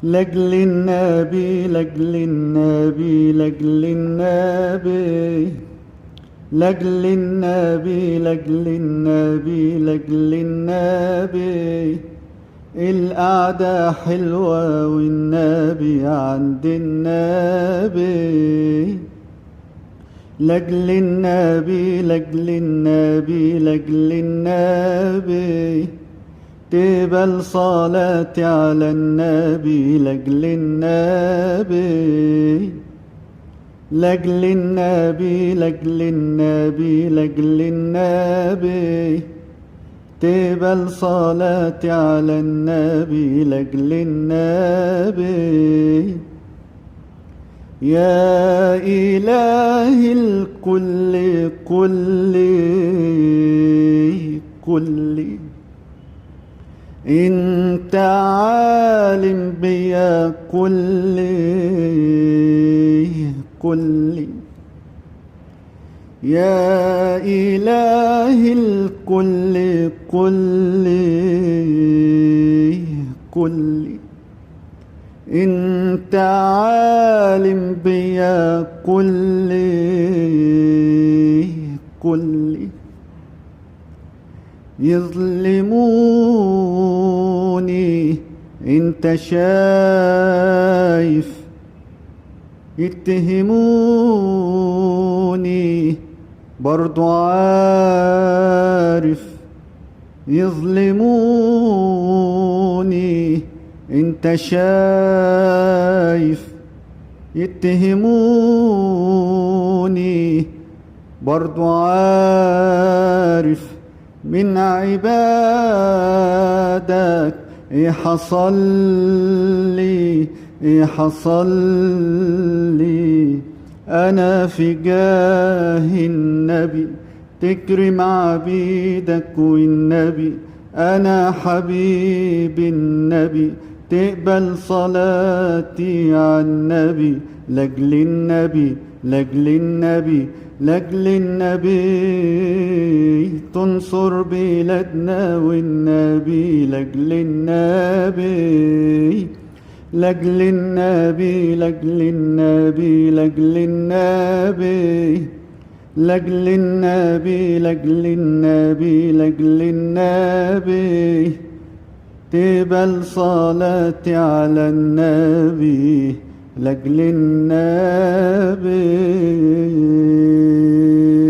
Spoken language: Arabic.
لأجل النبي لأجل النبي لأجل النبي لأجل النبي لأجل النبي لأجل النبي القعدة حلوة والنبي عند النبي لأجل النبي لأجل النبي لأجل النبي تقبل صلاتي على النبي لأجل النبي لأجل النبي لأجل النبي لأجل النبي تقبل صلاتي على النبي لأجل النبي يا إله الكل كل انت عالم بيا كل يا إله الكل كل انت عالم بيا كل يظلموني انت شايف يتهموني برضو عارف يظلموني انت شايف يتهموني برضو عارف من عبادك ايه حصل لي ايه حصل لي انا في جاه النبي تكرم عبيدك والنبي انا حبيب النبي تقبل صلاتي على النبي لاجل النبي لاجل النبي لاجل النبي تنصر بلادنا والنبي لاجل النبي لاجل النبي لاجل النبي لاجل النبي لاجل النبي لاجل النبي لاجل النبي تقبل صلاتي على النبي لاجل النبي.